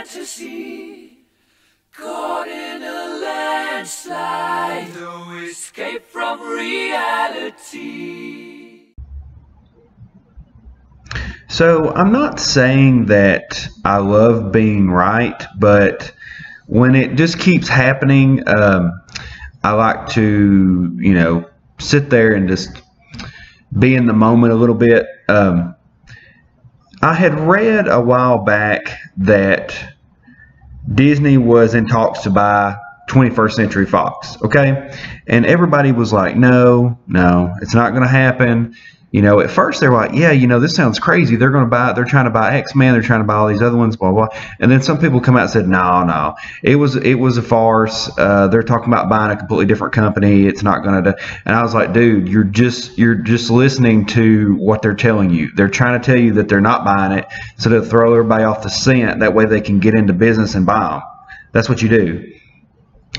fantasy, caught in a landslide, no escape from reality. So I'm not saying that I love being right, but when it just keeps happening, I like to, sit there and just be in the moment a little bit. I had read a while back that Disney was in talks to buy 21st Century Fox, okay? And everybody was like, no, it's not going to happen. At first they were like, yeah, this sounds crazy. They're trying to buy X-Men, they're trying to buy all these other ones, blah, blah. And then some people come out and said, no, it was a farce. They're talking about buying a completely different company. It's not going to. And I was like, dude, you're just listening to what they're telling you. They're trying to tell you that they're not buying it, so they'll throw everybody off the scent. That way they can get into business and buy them. That's what you do.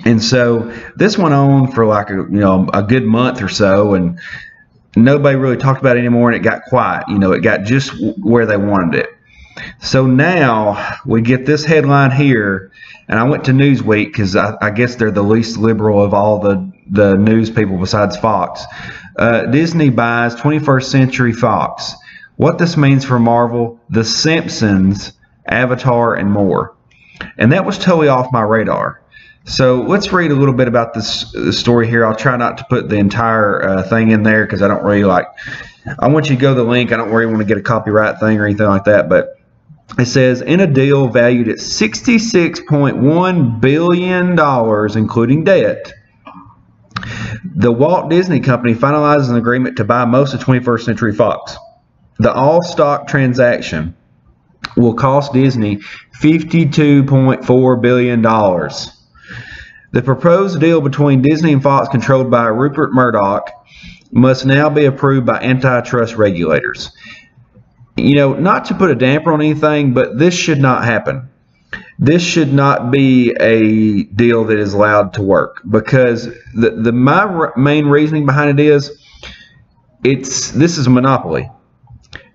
And so this went on for like a good month or so, and nobody really talked about it anymore, and it got quiet. It got just where they wanted it. So now we get this headline here, and I went to Newsweek because I guess they're the least liberal of all the news people besides Fox. Disney buys 21st Century Fox. What this means for Marvel, The Simpsons, Avatar, and more. And that was totally off my radar. So let's read a little bit about this story here. I'll try not to put the entire thing in there because I don't really I want you to go to the link. I don't really want to get a copyright thing or anything like that. But it says, in a deal valued at $66.1 billion, including debt, the Walt Disney Company finalizes an agreement to buy most of 21st Century Fox. The all-stock transaction will cost Disney $52.4 billion. The proposed deal between Disney and Fox, controlled by Rupert Murdoch, must now be approved by antitrust regulators. Not to put a damper on anything, but this should not happen. This should not be a deal that is allowed to work, because my main reasoning behind it is this is a monopoly.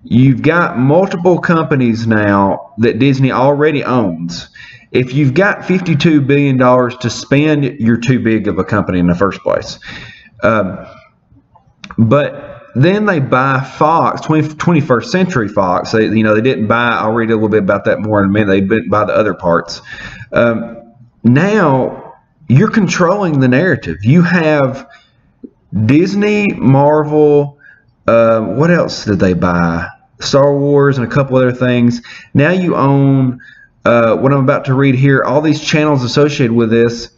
You've got multiple companies now that Disney already owns. If you've got $52 billion to spend, you're too big of a company in the first place. But then they buy Fox, 21st Century Fox. They didn't buy. I'll read a little bit about that more in a minute. They didn't buy the other parts. Now you're controlling the narrative. You have Disney, Marvel. What else did they buy? Star Wars and a couple other things. Now you own what I'm about to read here. All these channels associated with this.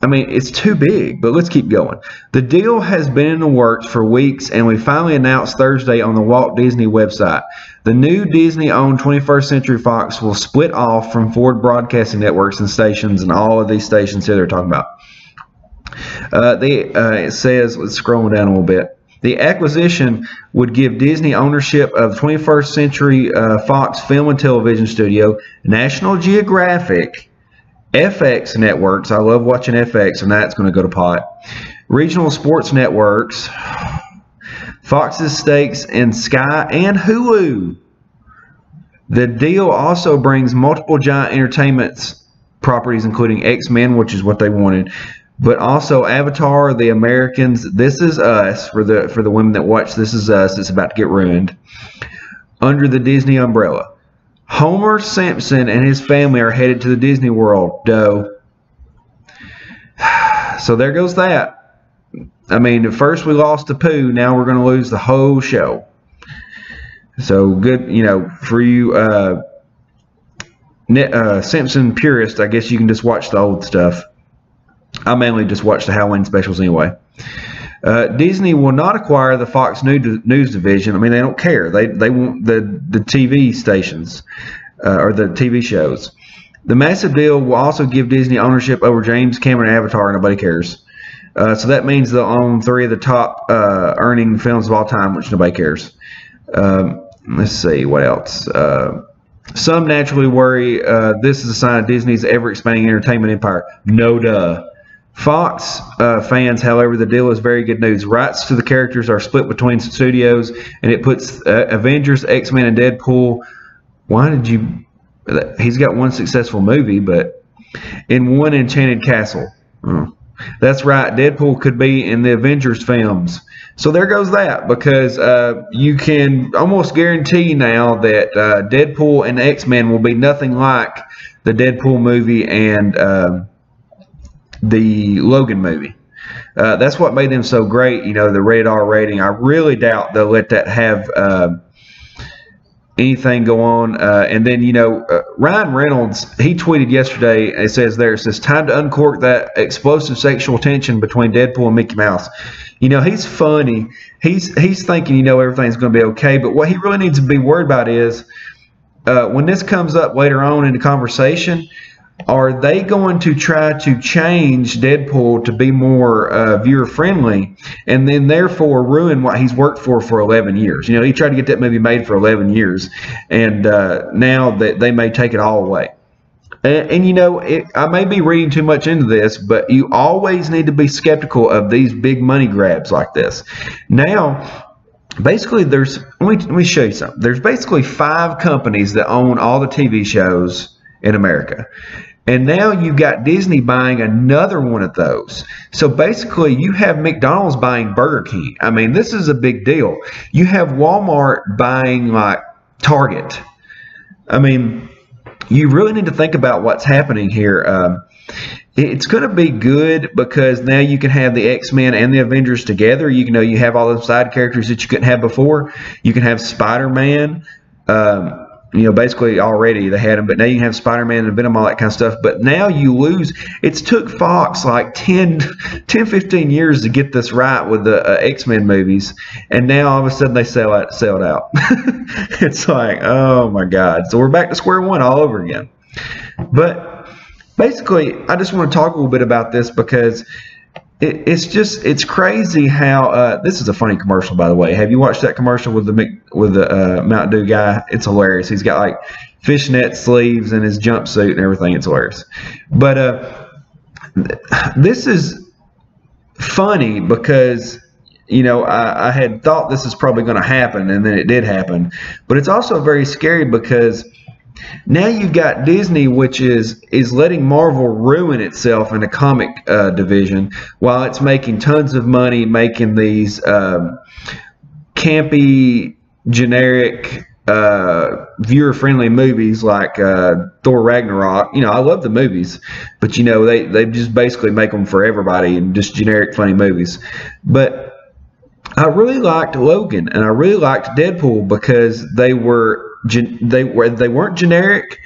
I mean, it's too big, but let's keep going. The deal has been in the works for weeks, and we finally announced Thursday on the Walt Disney website. The new Disney-owned 21st Century Fox will split off from Ford Broadcasting Networks and stations, and all of these stations here they're talking about. It says, let's scroll down a little bit. The acquisition would give Disney ownership of 21st Century Fox Film and Television Studio, National Geographic, FX networks. I love watching FX, and that's going to go to pot. Regional sports networks, Fox's stakes in Sky and Hulu. The deal also brings multiple giant entertainment properties, including X-Men, which is what they wanted, but also Avatar, The Americans, This Is Us, for the women that watch This Is Us. It's about to get ruined, under the Disney umbrella. Homer Simpson and his family are headed to the Disney World, dough. So there goes that. I mean, at first we lost the Pooh, now we're going to lose the whole show. So good, for you Simpson purists, I guess you can just watch the old stuff. I mainly just watch the Halloween specials anyway. Disney will not acquire the Fox News division. I mean, they don't care. They want the TV stations or the TV shows. The massive deal will also give Disney ownership over James Cameron Avatar. Nobody cares. So that means they'll own 3 of the top earning films of all time, which nobody cares. Let's see, what else? Some naturally worry this is a sign of Disney's ever-expanding entertainment empire. No duh. Fox fans, however, the deal is very good news. Rights to the characters are split between studios, and it puts Avengers, X-Men, and Deadpool. Why did you he's got one successful movie, but in one Enchanted Castle. That's right, Deadpool could be in the Avengers films. So there goes that, because you can almost guarantee now that Deadpool and X-Men will be nothing like the Deadpool movie and the Logan movie. That's what made them so great, you know, the rated R rating. I really doubt they'll let that have anything go on. And then, you know, Ryan Reynolds, he tweeted yesterday, it says time to uncork that explosive sexual tension between Deadpool and Mickey Mouse. You know, he's funny. He's thinking, you know, everything's going to be okay. But what he really needs to be worried about is when this comes up later on in the conversation, are they going to try to change Deadpool to be more viewer-friendly and then therefore ruin what he's worked for 11 years? You know, he tried to get that movie made for 11 years, and now that they may take it all away. And you know, I may be reading too much into this, but you always need to be skeptical of these big money grabs like this. Now, basically, let me show you something. There's basically 5 companies that own all the TV shows in America. And now you've got Disney buying another one of those. So basically, you have McDonald's buying Burger King. I mean, this is a big deal. You have Walmart buying, like, Target. I mean, you really need to think about what's happening here. It's going to be good because now you can have the X-Men and the Avengers together. You know, you have all those side characters that you couldn't have before. You can have Spider-Man. You know, basically already they had them, but now you can have Spider-Man and Venom, all that kind of stuff. But now you lose. It's took Fox like 10, 15 years to get this right with the X-Men movies, and now all of a sudden they sell it out. It's like, oh my God. So we're back to square one all over again. But basically, I just want to talk a little bit about this because it's crazy how this is a funny commercial, by the way. Have you watched that commercial with the Mountain Dew guy? It's hilarious. He's got like fishnet sleeves and his jumpsuit and everything. It's hilarious. But this is funny because, you know, I had thought this is probably going to happen, and then it did happen. But it's also very scary because now you've got Disney, which is letting Marvel ruin itself in the comic division while it's making tons of money making these campy, generic, viewer-friendly movies like Thor Ragnarok. You know, I love the movies, but, you know, they just basically make them for everybody and just generic, funny movies. But I really liked Logan and I really liked Deadpool because they weren't generic.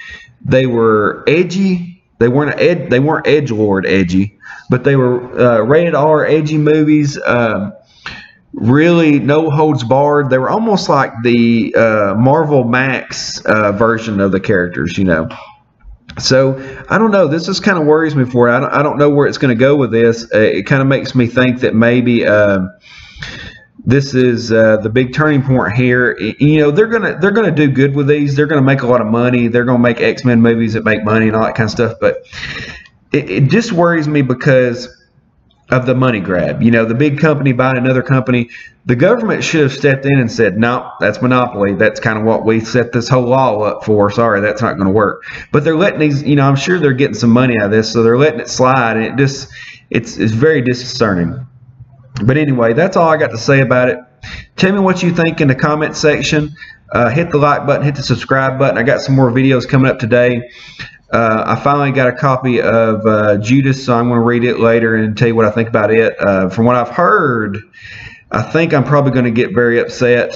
They were edgy. They weren't edgelord edgy, but they were rated R edgy movies. Really no holds barred. They were almost like the Marvel Max version of the characters, you know. So I don't know. This just kind of worries me for it. I don't know where it's going to go with this. It kind of makes me think that maybe this is the big turning point here. You know, they're gonna do good with these. They're gonna make a lot of money. They're gonna make X-Men movies that make money and all that kind of stuff. But it just worries me because of the money grab. You know, the big company buying another company. The government should have stepped in and said, no, that's monopoly. That's kind of what we set this whole law up for. Sorry, that's not going to work. But they're letting these, you know, I'm sure they're getting some money out of this, so they're letting it slide, and it's very disconcerting. But anyway, that's all I got to say about it. Tell me what you think in the comment section. Hit the like button, hit the subscribe button. I got some more videos coming up today. I finally got a copy of Judas, so I'm going to read it later and tell you what I think about it. From what I've heard, I think I'm probably going to get very upset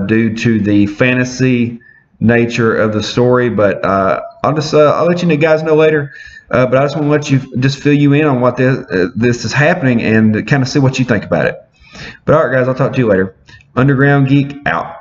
due to the fantasy nature of the story, but I'll let you guys know later. But I just want to let you just fill you in on what this is happening and kind of see what you think about it. But all right, guys, I'll talk to you later. Underground Geek out.